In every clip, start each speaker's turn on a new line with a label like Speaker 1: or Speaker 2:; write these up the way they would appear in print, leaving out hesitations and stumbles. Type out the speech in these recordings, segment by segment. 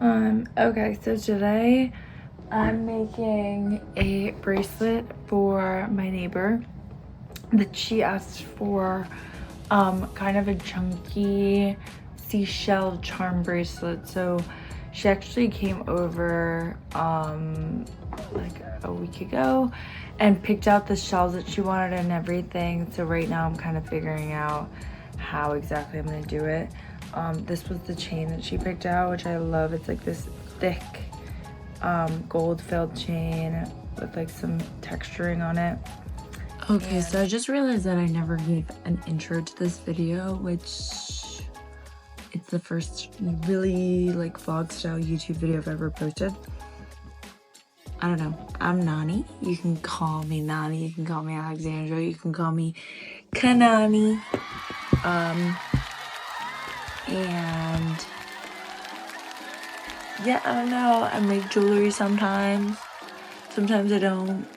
Speaker 1: Okay, so today I'm making a bracelet for my neighbor that she asked for, kind of a chunky seashell charm bracelet. So she actually came over like a week ago and picked out the shells that she wanted and everything. So right now I'm kind of figuring out how exactly I'm gonna do it. This was the chain that she picked out, which I love. It's like this thick gold filled chain with like some texturing on it. Okay, so I just realized that I never gave an intro to this video, which it's the first really like vlog style YouTube video I've ever posted. I don't know. I'm Nani. You can call me Nani. You can call me Alexandra. You can call me Kanani. And yeah, I don't know. I make jewelry sometimes. Sometimes I don't.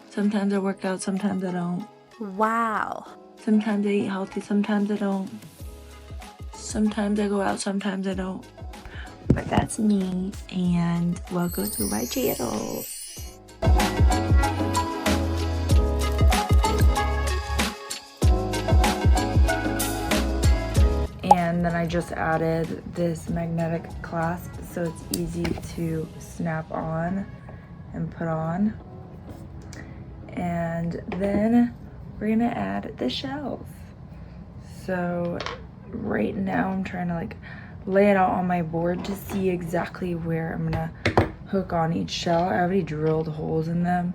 Speaker 1: Sometimes I work out, sometimes I don't.
Speaker 2: Wow.
Speaker 1: Sometimes I eat healthy, sometimes I don't. Sometimes I go out, sometimes I don't. But that's me, and welcome to my channel. And then I just added this magnetic clasp so it's easy to snap on and put on. And then we're gonna add the shells. So right now I'm trying to like lay it out on my board to see exactly where I'm gonna hook on each shell. I already drilled holes in them,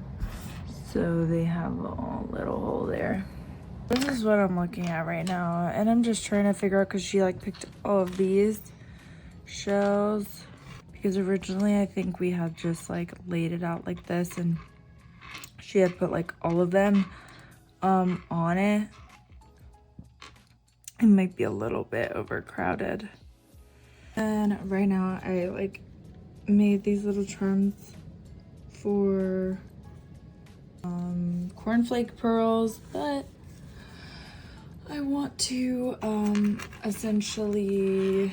Speaker 1: so they have a little hole there. This is what I'm looking at right now, and I'm just trying to figure out, because she like picked all of these shells, because originally I think we had just like laid it out like this, and she had put like all of them on it. It might be a little bit overcrowded. And right now I like made these little charms for cornflake pearls, but I want to essentially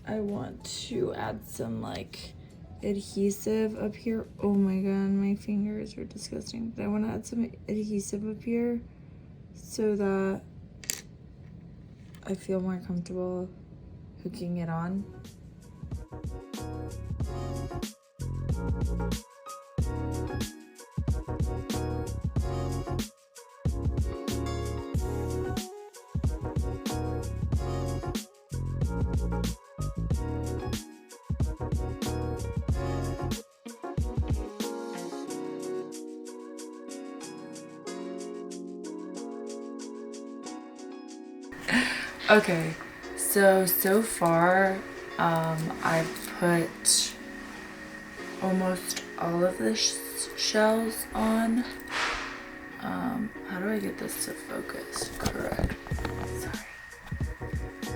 Speaker 1: I want to add some like adhesive up here. Oh my god, my fingers are disgusting. But I want to add some adhesive up here so that I feel more comfortable hooking it on. Okay, so far I've put almost all of the shells on. How do I get this to focus correct? Sorry.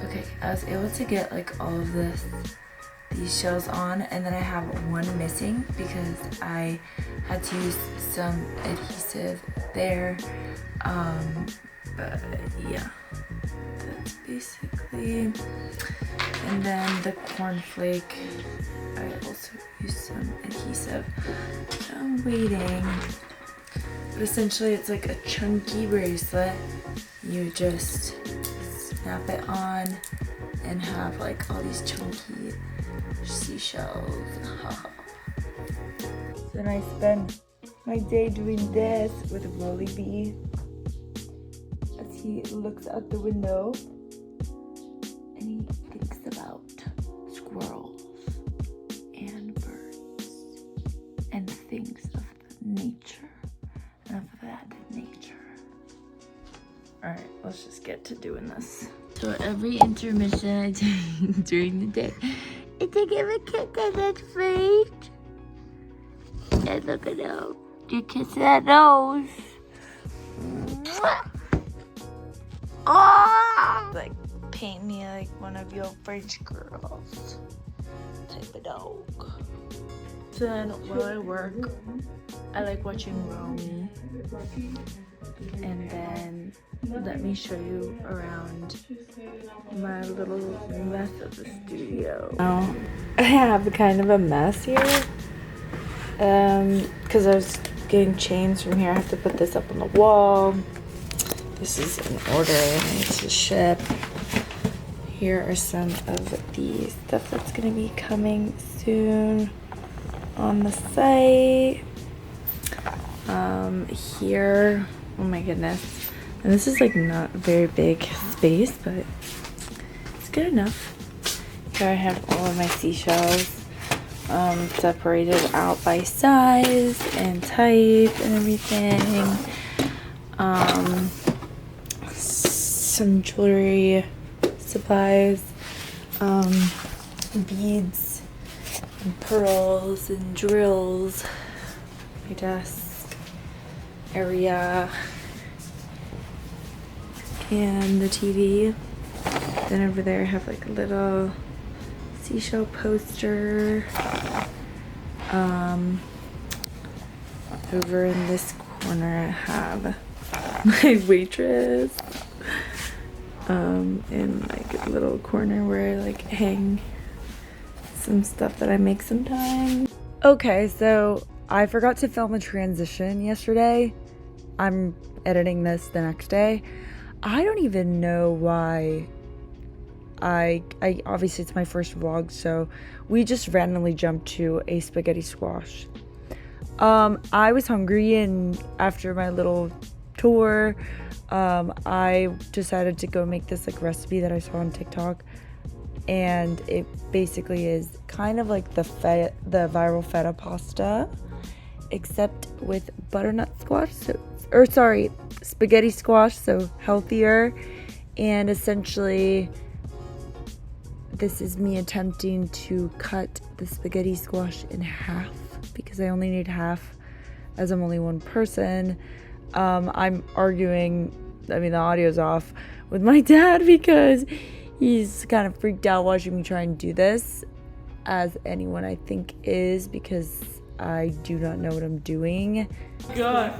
Speaker 1: Okay, I was able to get like all of these shells on, and then I have one missing because I had to use some adhesive there. But yeah, that's basically. And then the cornflake, I also used some adhesive. So I'm waiting. But essentially it's like a chunky bracelet. You just snap it on and have like all these chunky seashells. Then I spend my day doing this with Rolly B as he looks out the window and he thinks about squirrels and birds and things of nature. Enough of that nature. Alright, let's just get to doing this. So every intermission I take during the day, I take a kick at that face. And look at that. You kiss that nose. Oh! Like, paint me like one of your French girls. Type of dog. So then while I work, I like watching Romy. and then let me show you around my little mess of the studio. Now I have kind of a mess here because I was getting chains from here. I have to put this up on the wall. This is an order I need to ship. Here are some of the stuff that's going to be coming soon on the site. Here, oh my goodness, and this is like not a very big space, but it's good enough. Here I have all of my seashells separated out by size and type and everything. Some jewelry supplies, beads and pearls and drills. My desk area and the TV. Then over there I have like a little seashell poster. Over in this corner I have my waitress. In like a little corner where I like hang some stuff that I make sometimes. Okay, so I forgot to film a transition yesterday. I'm editing this the next day. I don't even know why. I obviously it's my first vlog, so we just randomly jumped to a spaghetti squash. I was hungry, and after my little tour, I decided to go make this like recipe that I saw on TikTok, and it basically is kind of like the viral feta pasta, except with butternut squash, spaghetti squash, so healthier. And essentially this is me attempting to cut the spaghetti squash in half because I only need half as I'm only one person. I'm arguing, I mean the audio's off, with my dad because he's kind of freaked out watching me try and do this, as anyone I think is, because I do not know what I'm doing. God.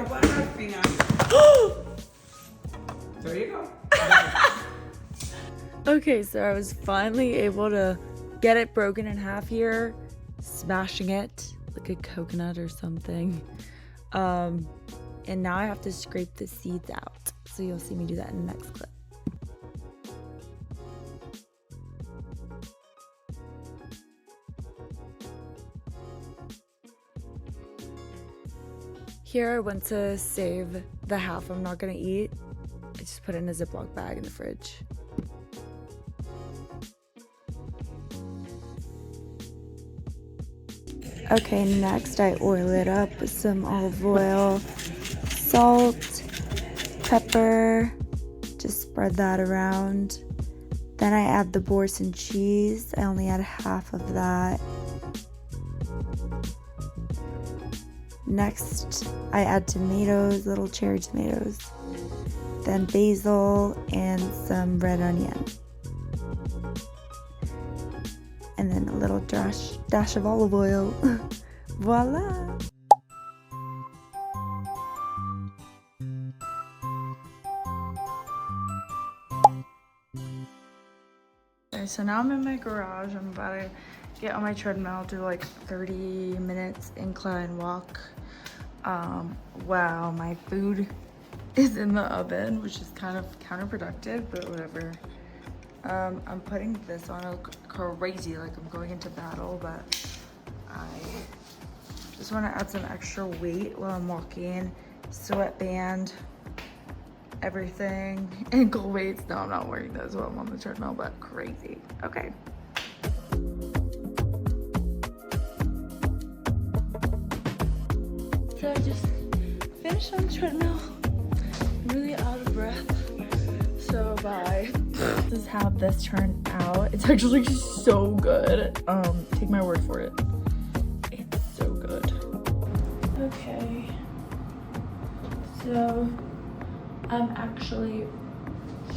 Speaker 2: There you go.
Speaker 1: Okay, so I was finally able to get it broken in half here, smashing it like a coconut or something. And now I have to scrape the seeds out. So you'll see me do that in the next clip. Here I went to save the half I'm not gonna eat. I just put it in a Ziploc bag in the fridge. Okay, next I oil it up with some olive oil, salt, pepper, just spread that around. Then I add the boursin cheese. I only add half of that. Next, I add tomatoes, little cherry tomatoes. Then basil and some red onion. And then a little dash of olive oil. Voila! Okay, so now I'm in my garage. I'm about to get on my treadmill, do like 30 minutes incline walk. Wow, my food is in the oven, which is kind of counterproductive, but whatever. I'm putting this on like crazy, like I'm going into battle, but I just want to add some extra weight while I'm walking. Sweatband, everything, ankle weights. No, I'm not wearing those while I'm on the treadmill, but crazy. Okay. So I just finished on the treadmill. I'm really out of breath. So bye. This is how this turned out. It's actually so good. Take my word for it. It's so good. Okay. So I'm actually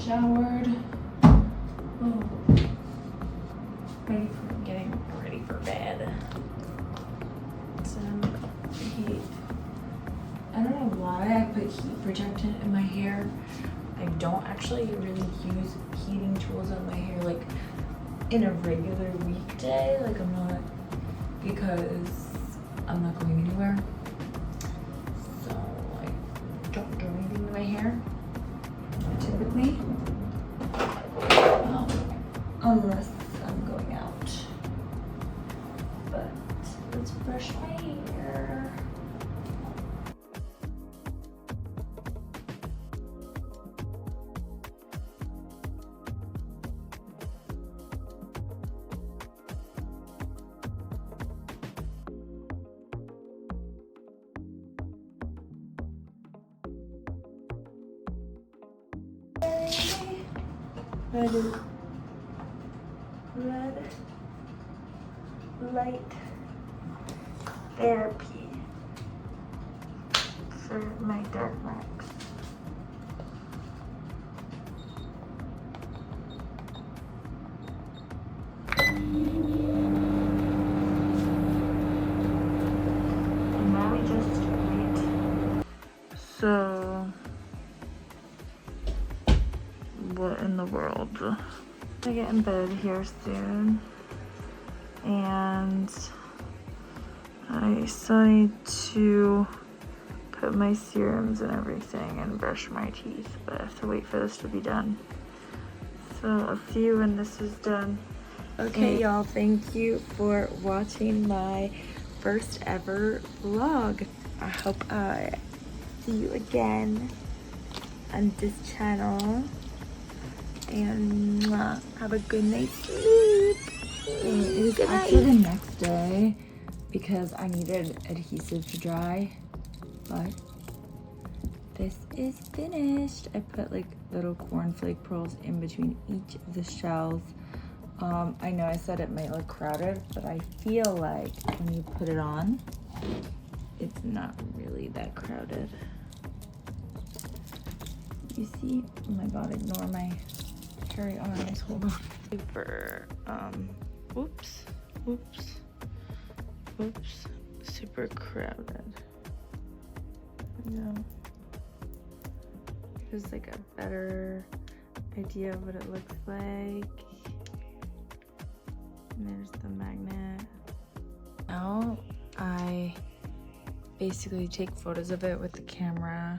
Speaker 1: showered. Oh. Getting ready for bed. So I don't know why why I put heat protectant in my hair. I don't actually really use heating tools on my hair like in a regular weekday. Like I'm not, because I'm not going anywhere. So I don't do anything to my hair typically. Unless I'm going out. But let's brush my hair. Red light therapy for my dark marks. And now we just wait. So, what in the world? I get in bed here soon, and I still need to put my serums and everything and brush my teeth, but I have to wait for this to be done. So I'll see you when this is done. Okay, y'all, thank you for watching my first ever vlog. I hope I see you again on this channel. And have a good night's sleep. It was actually the next day because I needed adhesive to dry, but this is finished. I put like little cornflake pearls in between each of the shells. I know I said it might look crowded, but I feel like when you put it on, it's not really that crowded. You see? Oh my god, ignore my hairy arms. Hold on. Super, oops, super crowded. No. There's like a better idea of what it looks like. And there's the magnet. Now I basically take photos of it with the camera.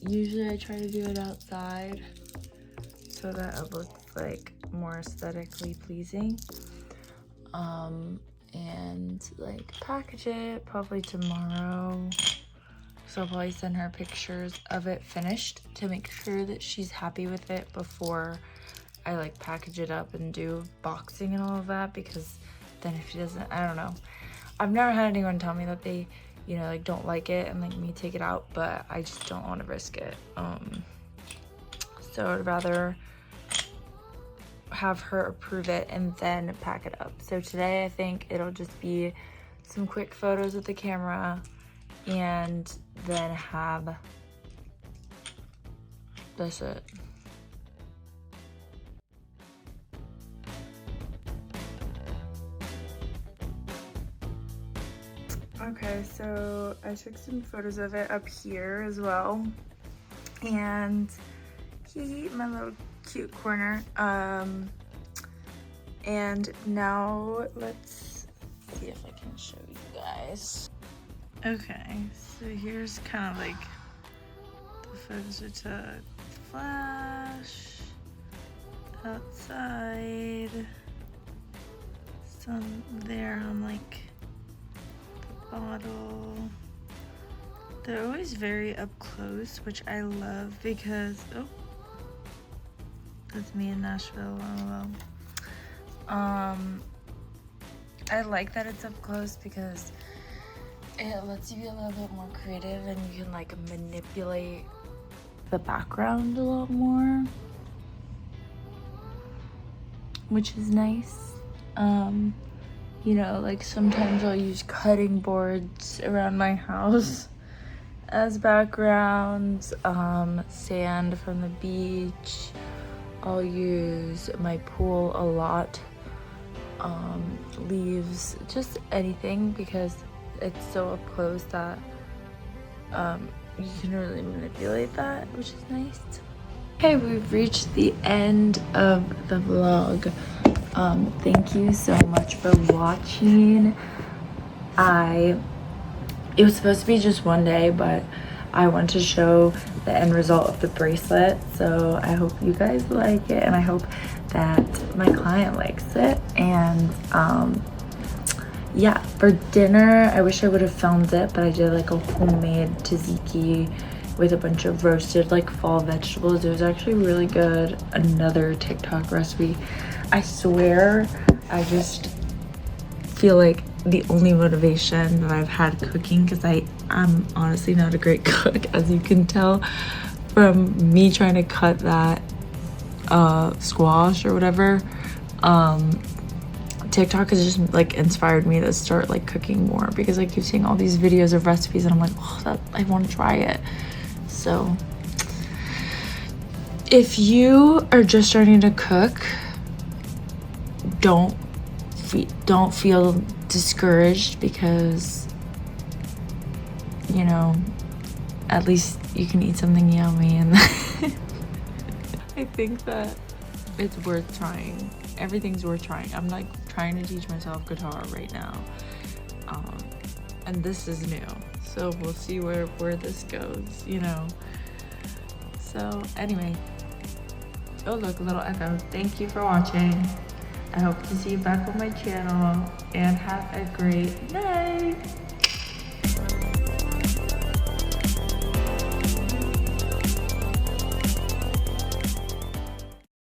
Speaker 1: Usually I try to do it outside so that it looks like more aesthetically pleasing. And like package it probably tomorrow. So I'll probably send her pictures of it finished to make sure that she's happy with it before I like package it up and do boxing and all of that, because then if she doesn't, I don't know. I've never had anyone tell me that they, you know, like don't like it and like me take it out, but I just don't want to risk it. So I'd rather have her approve it and then pack it up. So today I think it'll just be some quick photos with the camera and then have that's it. Okay, so I took some photos of it up here as well, and my little cute corner. And now let's see if I can show you guys. Okay, so here's kind of like the photos we took. Flash, outside, some there on like the bottle. They're always very up close, which I love because, oh, that's me in Nashville, lol. I like that it's up close because it lets you be a little bit more creative and you can like manipulate the background a lot more, which is nice. You know, like sometimes I'll use cutting boards around my house as backgrounds, sand from the beach. I'll use my pool a lot, leaves, just anything, because it's so up close that you can really manipulate that, which is nice. Okay, we've reached the end of the vlog. Thank you so much for watching. It was supposed to be just one day, but I want to show the end result of the bracelet, so I hope you guys like it, and I hope that my client likes it. And yeah, for dinner, I wish I would have filmed it, but I did like a homemade tzatziki with a bunch of roasted like fall vegetables. It was actually really good. Another TikTok recipe. I swear, I just feel like the only motivation that I've had cooking, because I'm honestly not a great cook, as you can tell from me trying to cut that squash or whatever. TikTok has just like inspired me to start like cooking more, because I keep seeing all these videos of recipes and I'm like, oh, I want to try it. So if you are just starting to cook, don't feel discouraged, because you know, at least you can eat something yummy. And I think that it's worth trying. Everything's worth trying. I'm like trying to teach myself guitar right now, and this is new, so we'll see where this goes, you know. So anyway, oh look, a little echo. Thank you for watching. I hope to see you back on my channel, and have a great night.